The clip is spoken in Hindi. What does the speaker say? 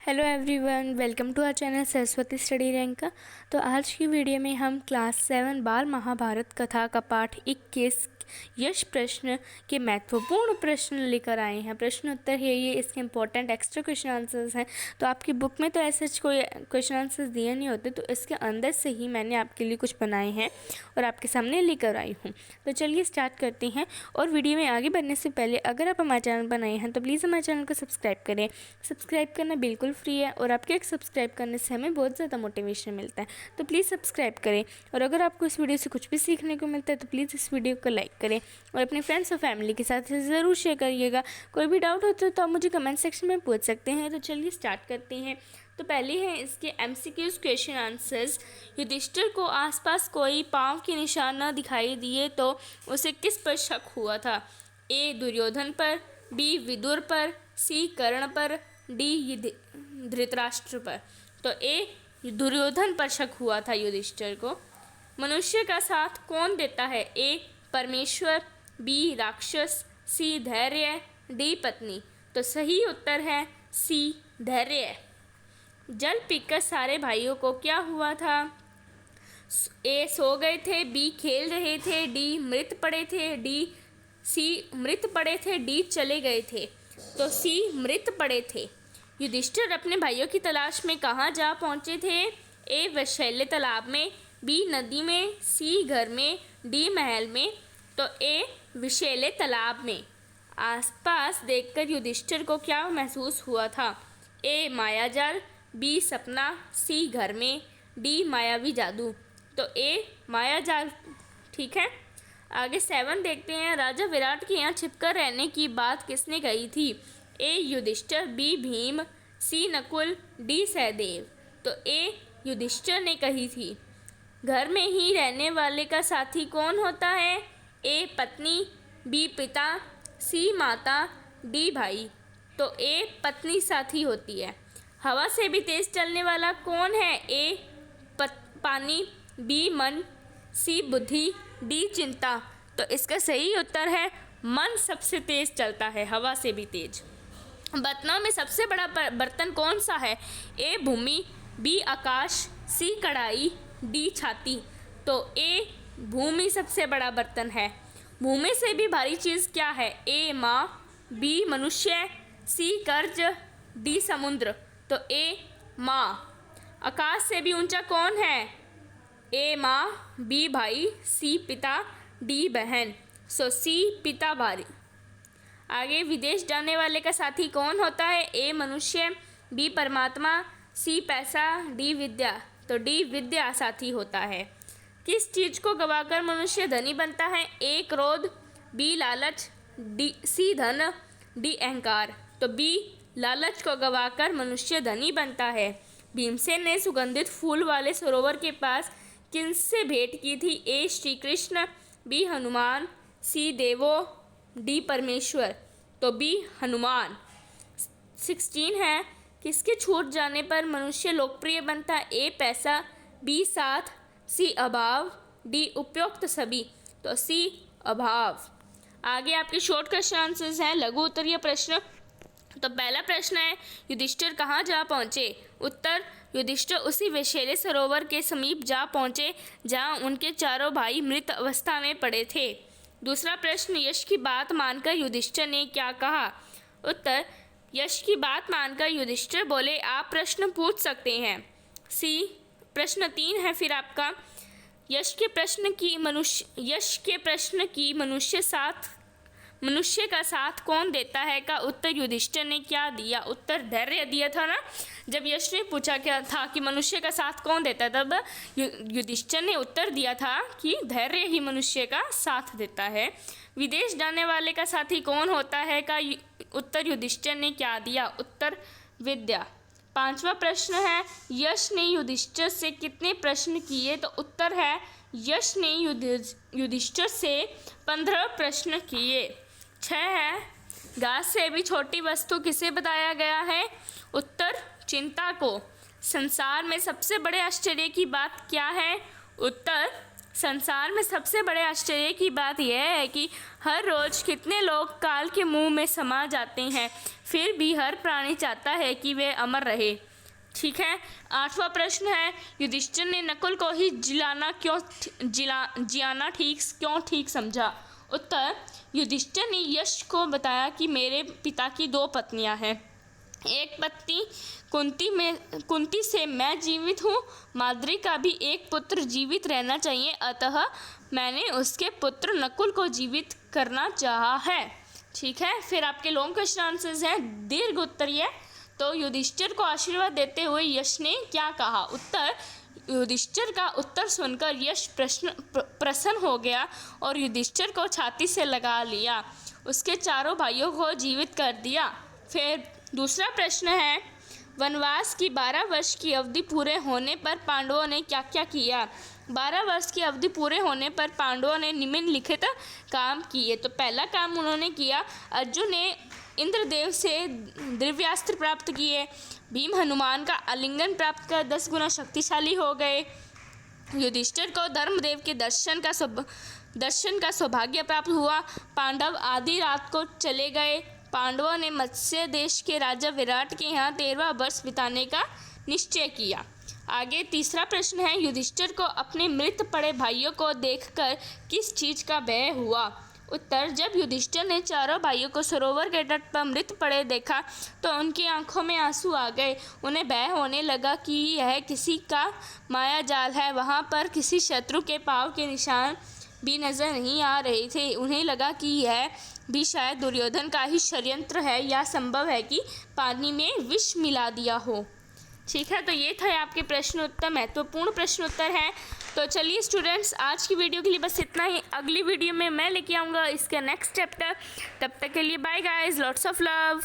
Hello everyone, welcome to our channel Saraswati study rank का। तो आज की वीडियो में हम क्लास 7 बाल महाभारत कथा का पाठ 21 यश प्रश्न के महत्वपूर्ण प्रश्न लेकर आए हैं। प्रश्न उत्तर है ये, इसके इंपॉर्टेंट एक्स्ट्रा क्वेश्चन आंसर्स हैं। तो आपकी बुक में तो ऐसे कोई क्वेश्चन आंसर्स दिए नहीं होते, तो इसके अंदर से ही मैंने आपके लिए कुछ बनाए हैं और आपके सामने लेकर आई हूँ। तो चलिए स्टार्ट करते हैं। और वीडियो में आगे बढ़ने से पहले अगर आप हमारे चैनल पर नए हैं तो प्लीज़ हमारे चैनल को सब्सक्राइब करें। सब्सक्राइब करना बिल्कुल फ्री है और आपके एक सब्सक्राइब करने से हमें बहुत ज़्यादा मोटिवेशन मिलता है, तो प्लीज़ सब्सक्राइब करें। और अगर आपको इस वीडियो से कुछ भी सीखने को मिलता है तो प्लीज़ इस वीडियो को लाइक करें और अपने फ्रेंड्स और फैमिली के साथ ज़रूर शेयर करिएगा। कोई भी डाउट होता है तो आप मुझे कमेंट सेक्शन में पूछ सकते हैं। तो चलिए स्टार्ट करते हैं। तो पहले हैं इसके MCQs क्वेश्चन आंसर्स। युधिष्ठिर को आसपास कोई पाँव के निशान न दिखाई दिए तो उसे किस पर शक हुआ था? A दुर्योधन पर, B विदुर पर, C कर्ण पर, D धृतराष्ट्र पर। तो A दुर्योधन पर शक हुआ था युधिष्ठिर को। मनुष्य का साथ कौन देता है? A परमेश्वर, B राक्षस, C धैर्य, D पत्नी। तो सही उत्तर है C धैर्य। जल पीकर सारे भाइयों को क्या हुआ था? A सो गए थे, B खेल रहे थे, D मृत पड़े थे, C मृत पड़े थे, D चले गए थे। तो C मृत पड़े थे। युधिष्ठिर अपने भाइयों की तलाश में कहाँ जा पहुँचे थे? A विषैले तालाब में, B नदी में, C घर में, D महल में। तो A विषैले तालाब में। आसपास देखकर युधिष्ठिर को क्या महसूस हुआ था? A मायाजाल, B सपना, C घर में, D मायावी जादू। तो A मायाजाल ठीक है। आगे 7 देखते हैं। राजा विराट के यहाँ छिपकर रहने की बात किसने कही थी? A Yudhishthir, B Bhim, C Nakul, D Sahdev. तो A युधिष्ठिर ने कही थी। घर में ही रहने वाले का साथी कौन होता है? A पत्नी, B पिता, C माता, D भाई। तो A पत्नी साथी होती है। हवा से भी तेज चलने वाला कौन है? A पानी, B मन, C बुद्धि, D चिंता। तो इसका सही उत्तर है मन सबसे तेज चलता है, हवा से भी तेज। बर्तनों में सबसे बड़ा बर्तन कौन सा है? A Bhumi, B Akash, C कढ़ाई, D छाती। तो A भूमि सबसे बड़ा बर्तन है। भूमि से भी भारी चीज़ क्या है? A माँ, B मनुष्य, C कर्ज, D समुद्र। तो A माँ। आकाश से भी ऊंचा कौन है? A माँ, B भाई, C पिता, D बहन। सो C पिता भारी। आगे विदेश जाने वाले का साथी कौन होता है? A मनुष्य, B परमात्मा, C पैसा, D विद्या। तो D विद्या साथी होता है। किस चीज़ को गवाकर मनुष्य धनी बनता है? A क्रोध, B लालच, C धन, D अहंकार। तो B लालच को गवाकर मनुष्य धनी बनता है। भीमसेन ने सुगंधित फूल वाले सरोवर के पास किनसे भेंट की थी? A Shri Krishna, B Hanuman, C देवो, D परमेश्वर। तो B हनुमान। 16 है। किसके छूट जाने पर मनुष्य लोकप्रिय बनता है? A पैसा, B साथ, C अभाव, D उपयुक्त सभी। तो C अभाव। आगे आपके शॉर्ट क्वेश्चन आंसर्स हैं, लघु उत्तरीय प्रश्न। तो पहला प्रश्न है, युधिष्ठिर कहाँ जा पहुँचे? उत्तर, युधिष्ठिर उसी विषैले सरोवर के समीप जा पहुँचे जहाँ उनके चारों भाई मृत अवस्था में पड़े थे। दूसरा प्रश्न, यश की बात मानकर युधिष्ठिर ने क्या कहा? उत्तर, यश की बात मानकर युधिष्ठिर बोले, आप प्रश्न पूछ सकते हैं। C प्रश्न 3 है फिर आपका, यश के प्रश्न की मनुष्य का साथ कौन देता है का उत्तर युधिष्ठिर ने क्या दिया? उत्तर धैर्य दिया था ना। जब यश ने पूछा क्या था कि मनुष्य का साथ कौन देता है, तब युधिष्ठिर ने उत्तर दिया था कि धैर्य ही मनुष्य का साथ देता है। विदेश जाने वाले का साथी कौन होता है का उत्तर युधिष्ठिर ने क्या दिया? उत्तर विद्या। 5वां प्रश्न है, यश ने युधिष्ठिर से कितने प्रश्न किए? तो उत्तर है, यश ने युधिष्ठिर से 15 प्रश्न किए। 6 है, घास से भी छोटी वस्तु किसे बताया गया है? उत्तर, चिंता को। संसार में सबसे बड़े आश्चर्य की बात क्या है? उत्तर, संसार में सबसे बड़े आश्चर्य की बात यह है कि हर रोज कितने लोग काल के मुंह में समा जाते हैं, फिर भी हर प्राणी चाहता है कि वे अमर रहे। ठीक है। 8वां प्रश्न है, युधिष्ठिर ने नकुल को ही जियाना क्यों ठीक समझा? उत्तर, युधिष्ठिर ने यश को बताया कि मेरे पिता की 2 पत्नियां हैं। एक पत्नी कुंती से मैं जीवित हूँ, माद्री का भी एक पुत्र जीवित रहना चाहिए, अतः मैंने उसके पुत्र नकुल को जीवित करना चाहा है। ठीक है। फिर आपके लॉन्ग क्वेश्चन आंसर्स हैं दीर्घ उत्तरीय। तो युधिष्ठिर को आशीर्वाद देते हुए यश ने क्या कहा? उत्तर, युधिष्ठिर का उत्तर सुनकर यश प्रसन्न हो गया और युधिष्ठिर को छाती से लगा लिया, उसके चारों भाइयों को जीवित कर दिया। फिर दूसरा प्रश्न है, वनवास की 12 वर्ष की अवधि पूरे होने पर पांडवों ने क्या क्या किया? 12 वर्ष की अवधि पूरे होने पर पांडवों ने निम्नलिखित काम किए। तो पहला काम उन्होंने किया, अर्जुन ने इंद्रदेव से दिव्यास्त्र प्राप्त किए, भीम हनुमान का आलिंगन प्राप्त कर 10 गुना शक्तिशाली हो गए, युधिष्ठिर को धर्मदेव के दर्शन का सौभाग्य प्राप्त हुआ, पांडव आधी रात को चले गए, पांडवों ने मत्स्य देश के राजा विराट के यहाँ 13वां वर्ष बिताने का निश्चय किया। आगे तीसरा प्रश्न है, युधिष्ठिर को अपने मृत पड़े भाइयों को देखकर किस चीज़ का भय हुआ? उत्तर, जब युधिष्ठिर ने चारों भाइयों को सरोवर के तट पर मृत पड़े देखा तो उनकी आंखों में आंसू आ गए। उन्हें भय होने लगा कि यह किसी का माया जाल है। वहाँ पर किसी शत्रु के पाँव के निशान भी नजर नहीं आ रहे थे। उन्हें लगा कि यह भी शायद दुर्योधन का ही षड्यंत्र है या संभव है कि पानी में विष मिला दिया हो। ठीक है। तो ये था आपके प्रश्न उत्तर, महत्वपूर्ण प्रश्न उत्तर है। तो चलिए स्टूडेंट्स, आज की वीडियो के लिए बस इतना ही। अगली वीडियो में मैं लेके आऊँगा इसका नेक्स्ट चैप्टर। तब तक के लिए bye guys, lots of love.